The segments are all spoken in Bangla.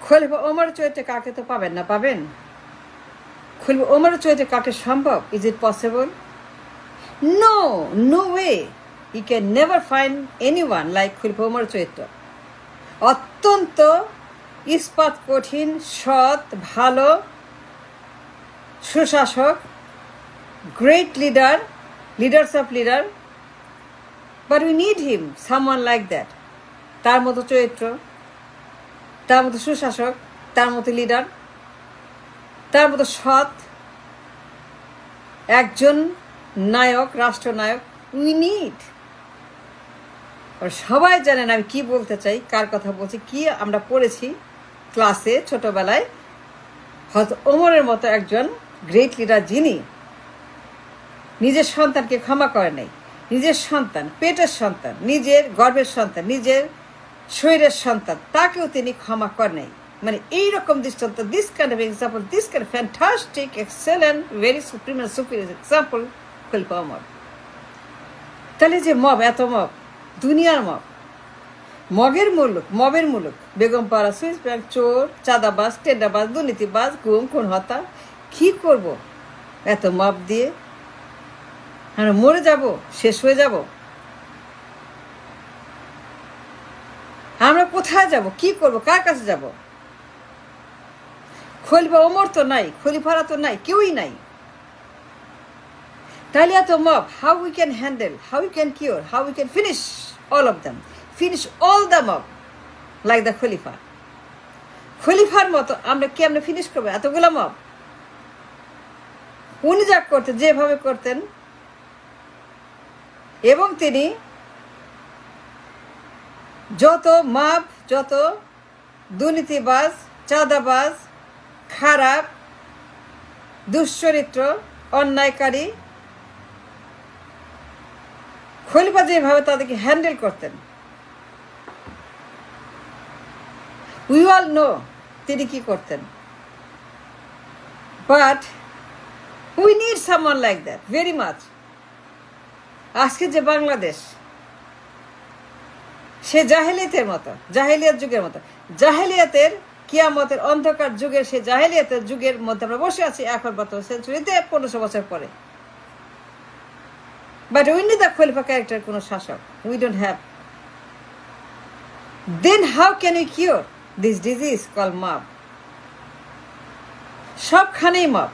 খলিফা ওমর চরিত্রে কাকে তো পাবেন না, পাবেন? খলিফা ওমর চরিত্রে কাকে সম্ভব? Is it possible? No, no way. You can never find anyone like খলিফা ওমর চরিত্র। অত্যন্ত ইস্পাত কঠিন, সৎ, ভালো, সুশাসক, great leader, leaders of leader. But we need him, someone like that. তার মতো চরিত্র, তার মতো সুশাসক, তার মতো লিডার, তার মতো সৎ একজন নায়ক, রাষ্ট্রনায়ক উই নিড। সবাই জানেন আমি কি বলতে চাই, কার কথা বলছি, কি আমরা পড়েছি ক্লাসে ছোটবেলায়। হয়তো ওমরের মতো একজন গ্রেট লিডার, যিনি নিজের সন্তানকে ক্ষমা করে নাই, নিজের সন্তান, পেটের সন্তান, নিজের গর্ভের সন্তান, নিজের শরীরের সন্তান, তাকেও তিনি ক্ষমা করে নাই। মানে এইরকম দৃষ্টান্ত, this kind of example, this kind of fantastic, excellent, very supreme and superior example খলিফা ওমর। তাহলে যে মব, এত মব, দুনিয়ার মব, মবের মুলুক, বেগমপাড়া, সুইস ব্যাংক, চোর, চাঁদাবাজ, টেন্ডারবাজ, দুর্নীতিবাজ, গুম, খুন, হত্যা। কি করব এত মব দিয়ে? আমরা মরে যাব, শেষ হয়ে যাব। আমরা কোথায় যাব, কি করব, কার কাছে যাব? খলিফা ওমর তো নাই, খলিফারা তো নাই, কেউই নাই। তাহলে এত mob, how we can handle, how we can cure, how we can finish all of them, finish all the mob like the খলিফা। খলিফার মতো আমরা কেমনে ফিনিশ করবো এতগুলো মব? উনি যা করতেন, যেভাবে করতেন, এবং তিনি যত মাপ, যত দুর্নীতিবাজ, চাঁদাবাজ, খারাপ, দুশ্চরিত্র, অন্যায়কারী, খলিফা যেভাবে তাদেরকে হ্যান্ডেল করতেন, উই অল নো তিনি কি করতেন। But we need someone like that very much. আজকে যে বাংলাদেশ, সে জাহেলিয়াতের মতো, জাহেলিয়াত যুগের মতো, জাহেলিয়াতের কিয়ামতের অন্ধকার যুগের, সে জাহেলিয়াতের যুগের মধ্যে আমরা বসে আছি এখন বর্তমান সেঞ্চুরিতে 1500 বছর পরে। বাট উই নিড দ্য খলিফা ক্যারেক্টার, কোনো শাসক we don't have. Then how can we cure this disease call mob? সবখানেই মব,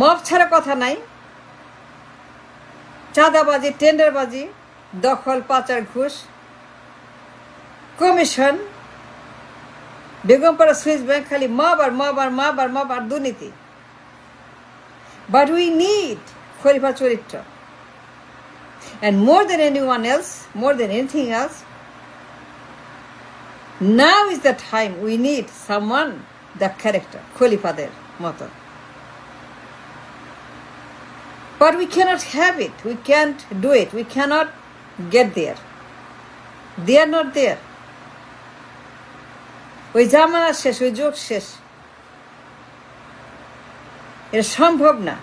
মব ছাড়া কথা নাই। চাঁদাবাজি, টেন্ডারবাজি, দখল, পাচার, ঘুষ, কমিশন, বেগমপাড়া, সুইস ব্যাংক, খালি মব আর মব আর মব আর মব আর দুর্নীতি। বাট উই নিড খলিফা চরিত্র, and more than anyone else, more than anything else, now is the time we need someone the character খলিফাদের মতো। But we cannot have it, we can't do it, we cannot get there, they are not there. ওই জামানা শেষ, ওই যুগ শেষ, এটা সম্ভব না।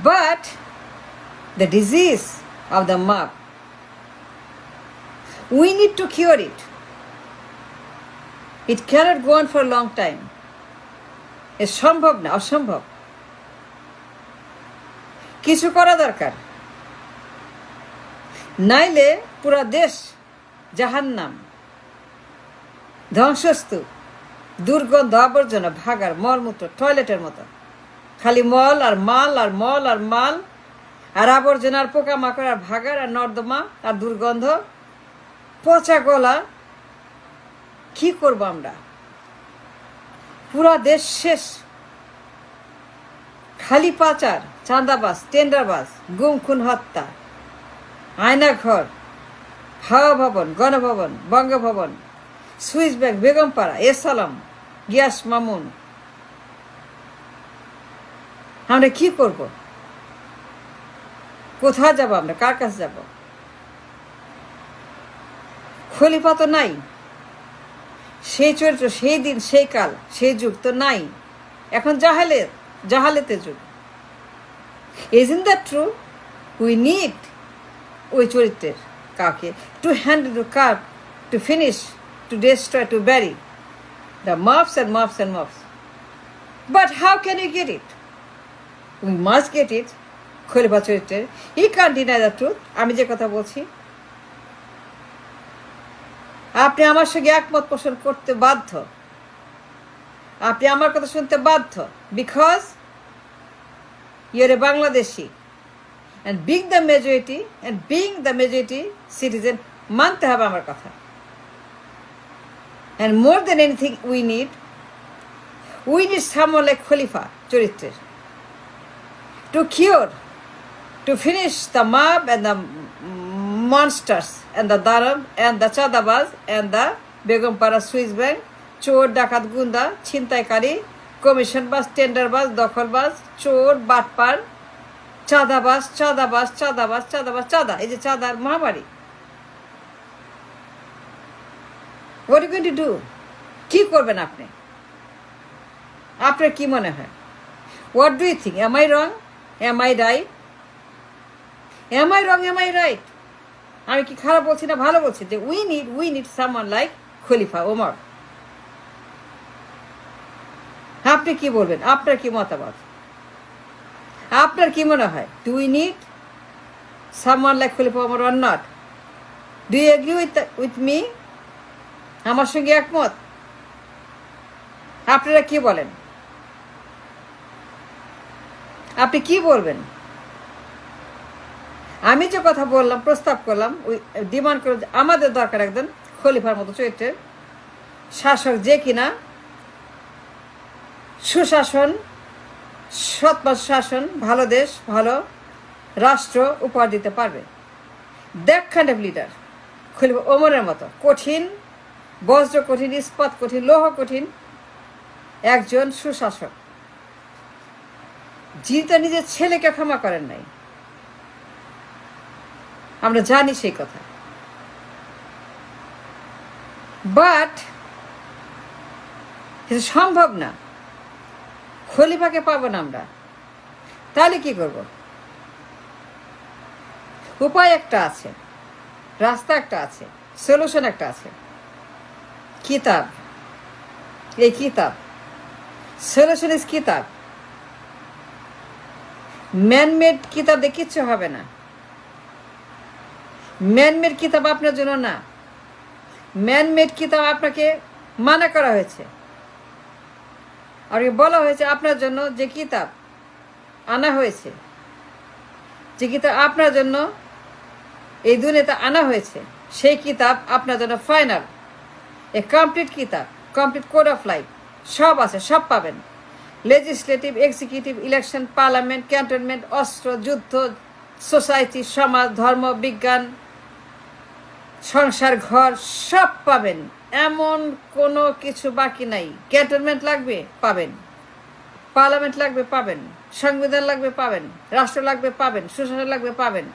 But the disease of the mob, we need to cure it. It cannot go on for a long time. এটা সম্ভব না, অসম্ভব। কিছু করা দরকার, নাইলে পুরা দেশ জাহান্নাম, ধ্বংসস্তূপ, দুর্গন্ধ, আবর্জনা, ভাগার, মলমূত্র, টয়লেটের মতো, খালি মল আর মাল আর মল আর মাল আর আবর্জনার, পোকামাকড় আর ভাগার আর নর্দমা আর দুর্গন্ধ, পচা গলা। কি করবো আমরা? পুরা দেশ শেষ। খালি পাচার, চাঁদাবাজ, টেন্ডারবাজ, গুম, খুন, হত্যা, আয়নাঘর, হাওয়া ভবন, গণভবন, বঙ্গভবন, সুইস ব্যাংক, বেগমপাড়া, এসালাম, গিয়াস মামুন। আমরা কি করব? কোথায় যাব আমরা? কার কাছে যাব? খলিফা তো নাই, সেই চরিত্র, সেই দিন, সেই কাল, সেই যুগ তো নাই। এখন জাহালেতের যুগ। Isn't that true? We need ওই চরিত্রের কাউকে, to handle, to curve, to finish to destroy, to bury. The mobs and mobs and mobs. But how can you get it? We must get it. খলিফা চরিত্রের he can't deny the truth. আমি যে কথা বলছি আপনি আমার সঙ্গে একমত পোষণ করতে বাধ্য, আপনি আমার কথা শুনতে বাধ্য, because you're a Bangladeshi and being the majority citizen মানতে হবে আমার কথা। And more than anything we need someone like খলিফা চরিত্রের to cure, to finish the mob and the monsters and the daram and the chadabaz and the Begumpara Swiss bank, চোর ডাকাত গুন্ডা ছিনতাইকারী কমিশনবাজ টেন্ডারবাজ দখলবাজ চোর বাটপার চাঁদাবাজ চাঁদাবাজ চাঁদাবাজ চাঁদাবাজ চাঁদা, এই যে চাঁদার মহামারী। What are you going to do? কি করবেন আপনি? আপনার কি মনে হয়? What do you think? Am I wrong? Am I right? Am I wrong? Am I right? আমি কি খারাপ বলছি না ভালো বলছি যে we need someone like খলিফা ওমর। আপনি কি বলবেন? আপনার কি মতামত? আপনার কি মনে হয়? Do we need someone like Khalifa Omar or not? Do you agree with me? আমার সঙ্গে একমত? আপনারা কি বলেন? আপনি কি বলবেন? আমি যে কথা বললাম, প্রস্তাব করলাম, ডিমান্ড করে আমাদের দরকার একজন খলিফার মতো চরিত্রের শাসক, যে কিনা সুশাসন, সৎ শাসন, ভালো দেশ, ভালো রাষ্ট্র উপহার দিতে পারবে। দ্যাট কাইন্ড অফ লিডার খলিফা ওমরের মতো কঠিন, বজ্র কঠিন, ইস্পাত কঠিন, লৌহ কঠিন একজন সুশাসক, যিনি তার নিজের ছেলেকে ক্ষমা করেন নাই। আমরা জানি সেই কথা, বাট এটা সম্ভব না। খলিফাকে পাবো না আমরা, তাহলে কি করব? উপায় একটা আছে, রাস্তা একটা আছে, সলিউশন একটা আছে, কিতাব। এই কিতাব, সলিউশন ইজ কিতাব। ম্যানমেড কিতাব দিয়ে কিচ্ছু হবে না। ম্যানমেড কিতাব আপনার জন্য না। ম্যানমেড কিতাব আপনাকে মানা করা হয়েছে, আর বলা হয়েছে আপনার জন্য যে কিতাব আনা হয়েছে, যে কিতাব আপনার জন্য এই দুনিয়াতে আনা হয়েছে, সেই কিতাব আপনার জন্য ফাইনাল, এ কমপ্লিট কিতাব, কমপ্লিট কোড অফ লাইফ, সব আছে, সব পাবেন। Legislative, executive, election, parliament, cantonment, অস্ত্র, যুদ্ধ, সোসাইটি, সমাজ, ধর্ম, বিজ্ঞান, সংসার, ঘর, সব পাবেন। এমন কোনো কিছু বাকি নাই। ক্যান্টনমেন্ট লাগবে পাবেন, পার্লামেন্ট লাগবে পাবেন, সংবিধান লাগবে পাবেন, রাষ্ট্র লাগবে পাবেন, সুশাসন লাগবে পাবেন,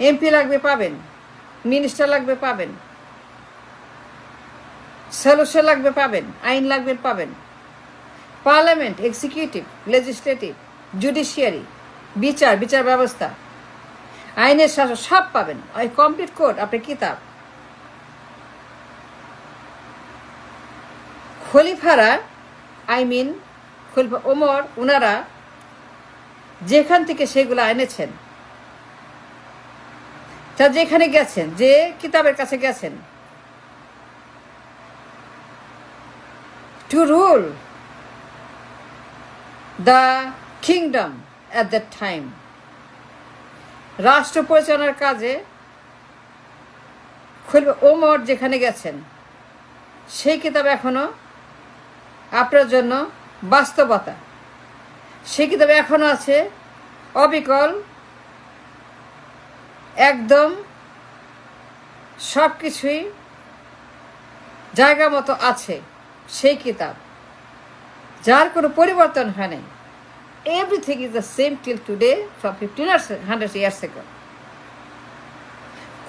এমপি লাগবে পাবেন, মিনিস্টার লাগবে পাবেন, সলিউশন লাগবে পাবেন, আইন লাগবে পাবেন, পার্লামেন্ট, এক্সিকিউটিভ, লেজিসলেটিভ, জুডিশিয়ারি, বিচার ব্যবস্থা, আইনের শাসন, সব পাবেন। ওই কমপ্লিট কোড আপনার কিতাব। খলিফারা, খলিফা ওমর, ওনারা যেখান থেকে সেগুলো এনেছেন, তা যেখানে গেছেন, যে কিতাবের কাছে গেছেন, to rule the kingdom at that time, রাষ্ট্র পরিচালনার কাজে খলিফা ওমর যেখানে গেছেন, সেই কিতাব এখনো আপনার জন্য বাস্তবতা। সেই কিতাবে এখনো আছে অবিকল, একদম সব কিছুই জায়গা মতো আছে। সেই কিতাব, যার কোনো পরিবর্তন হয় নাই। Everything is the same till today from 1500 years ago।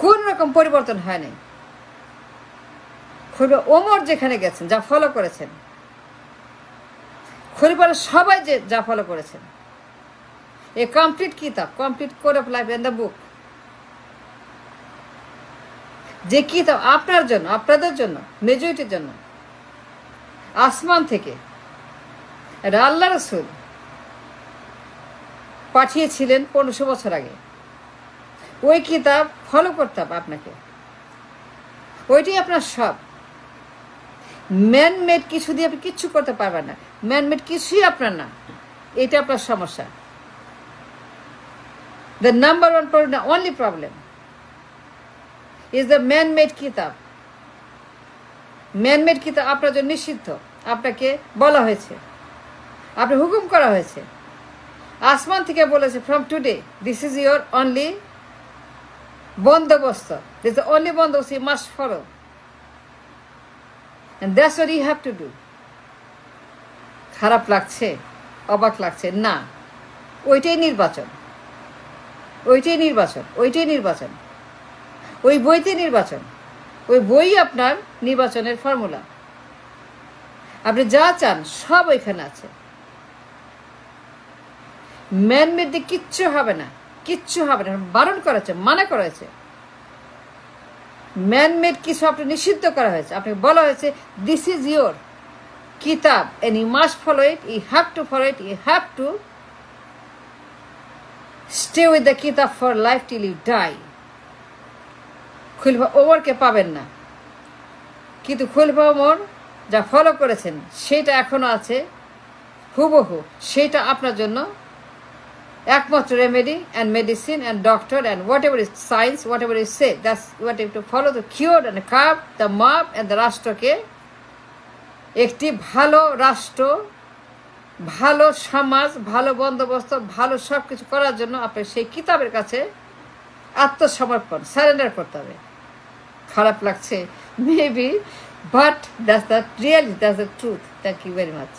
কোন রকম পরিবর্তন হয় নাই। খলিফা ওমর যেখানে গেছেন, যা ফলো করেছেন, খলিফারা সবাই যা ফলো করেছেন, এ কমপ্লিট কিতাব, complete code of life and the book. যে কিতাব আপনার জন্য, আপনাদের জন্য, মেজরিটির জন্য আসমান থেকে আল্লাহ রাসূল পাঠিয়েছিলেন 1500 বছর আগে, ওই কিতাব ফলো করতে হবে আপনাকে। ওইটাই আপনার সব। ম্যানমেড কিছু দিয়ে আপনি কিচ্ছু করতে পারবেন না। ম্যানমেড কিছুই আপনার না, এটা আপনার সমস্যা। The number one problem, only problem is the man-made কিতাব। ম্যানমেড কিতাব আপনার জন্য নিষিদ্ধ। আপনাকে বলা হয়েছে, আপনি হুকুম করা হয়েছে, আসমান থেকে বলেছে from today this is your only বন্দোবস্ত, দিস দ্য অনলি বন্দোবস্ত you must follow, and that's what you have to do. খারাপ লাগছে, অবাক লাগছে না, ওইটাই নির্বাচন, ওইটাই নির্বাচন, ওইটাই নির্বাচন, ওই বইতে নির্বাচন। ওই বই আপনার নির্বাচনের ফর্মুলা। আপনি যা চান সব ওইখানে আছে। ম্যানমেড দিয়ে কিচ্ছু হবে না, কিচ্ছু হবে না, বারণ করা হয়েছে, মানা করা হয়েছে। ম্যানমেড কিছু আপনি নিষিদ্ধ করা হয়েছে। আপনাকে বলা হয়েছে দিস ইজ ইয়োর কিতাব and you must follow it, you have to follow it, you have to stay with the kitab for life till you die. খুলফা ওমরকে পাবেন না, কিন্তু খুলফা ওমর যা ফলো করেছেন সেটা এখনো আছে হুবহু। সেটা আপনার জন্য একমাত্র remedy and medicine and doctor and whatever is science, whatever is say, that's what you to follow the cure and curve the map and the রাষ্ট্রকে একটি ভালো রাষ্ট্র, ভালো সমাজ, ভালো বন্দোবস্ত, ভালো সব কিছু করার জন্য আপনার সেই কিতাবের কাছে আত্মসমর্পণ, সারেন্ডার করতে হবে। খারাপ লাগছে maybe, but that's the reality, that's the truth. Thank you very much.